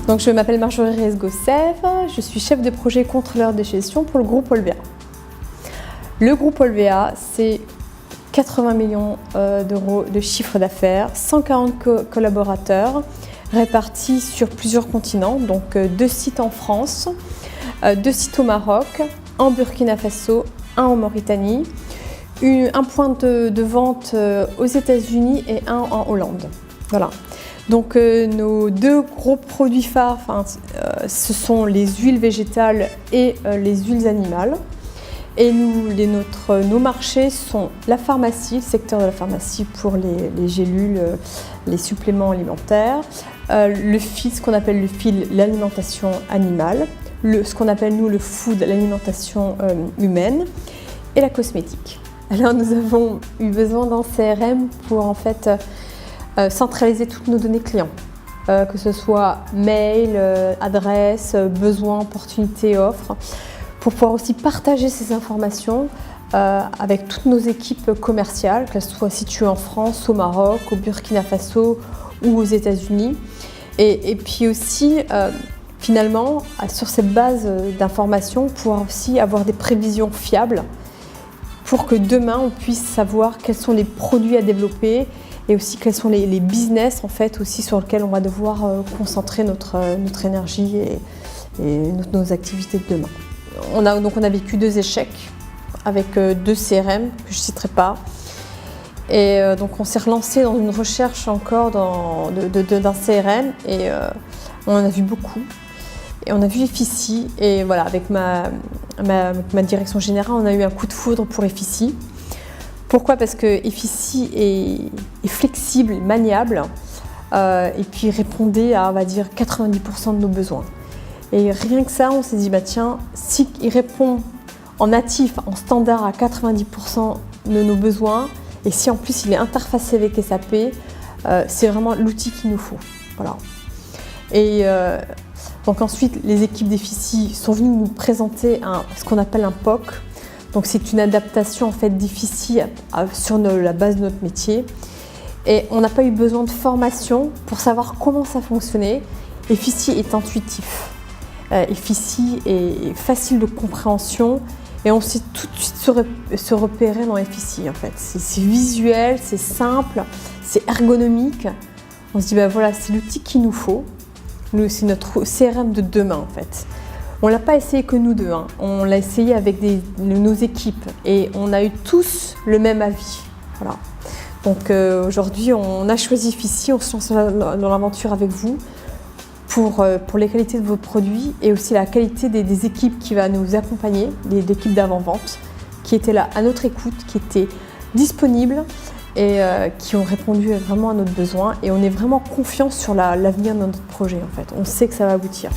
Donc, je m'appelle Marjorie Reyes-Gossev, je suis chef de projet contrôleur de gestion pour le groupe Olvea. Le groupe Olvea, c'est 80 millions d'euros de chiffre d'affaires, 140 collaborateurs répartis sur plusieurs continents, donc 2 sites en France, 2 sites au Maroc, en Burkina Faso, un en Mauritanie, un point de vente aux États-Unis et un en Hollande. Voilà. Donc nos 2 gros produits phares, ce sont les huiles végétales et les huiles animales. Et nos marchés sont la pharmacie, le secteur de la pharmacie pour les gélules, les suppléments alimentaires, le fil, ce qu'on appelle le fil, l'alimentation animale, ce qu'on appelle nous le food, l'alimentation humaine, et la cosmétique. Alors nous avons eu besoin d'un CRM pour en fait centraliser toutes nos données clients, que ce soit mail, adresse, besoins, opportunités, offres, pour pouvoir aussi partager ces informations avec toutes nos équipes commerciales, qu'elles soient situées en France, au Maroc, au Burkina Faso ou aux États-Unis. Et puis aussi, finalement, sur cette base d'informations, pouvoir aussi avoir des prévisions fiables pour que demain, on puisse savoir quels sont les produits à développer et aussi quels sont les business en fait, aussi sur lesquels on va devoir concentrer notre énergie et nos activités de demain. On a vécu 2 échecs avec 2 CRM que je ne citerai pas. Et donc on s'est relancé dans une recherche encore d'un CRM et on en a vu beaucoup. Et on a vu Efficie et voilà, avec ma direction générale, on a eu un coup de foudre pour Efficie. Pourquoi ? Parce que Efficie est flexible, maniable et puis répondait à, on va dire, 90% de nos besoins. Et rien que ça, on s'est dit, bah tiens, si il répond en natif, en standard à 90% de nos besoins, et si en plus il est interfacé avec SAP, c'est vraiment l'outil qu'il nous faut. Voilà. Et donc ensuite, les équipes d'Efficie sont venues nous présenter ce qu'on appelle un POC. Donc c'est une adaptation en fait d'Efficie sur la base de notre métier. Et on n'a pas eu besoin de formation pour savoir comment ça fonctionnait. Efficie est intuitif. Efficie est facile de compréhension et on sait tout de suite se repérer dans Efficie en fait. C'est visuel, c'est simple, c'est ergonomique. On se dit bah voilà, c'est l'outil qu'il nous faut. C'est notre CRM de demain en fait. On l'a pas essayé que nous 2, hein. On l'a essayé avec nos équipes et on a eu tous le même avis. Voilà. Donc aujourd'hui on a choisi Efficie, on se lance dans l'aventure avec vous. Pour les qualités de vos produits et aussi la qualité des équipes qui va nous accompagner, l'équipe d'avant-vente, qui étaient là à notre écoute, qui étaient disponibles et qui ont répondu vraiment à notre besoin. Et on est vraiment confiant sur l'avenir de notre projet en fait. On sait que ça va aboutir.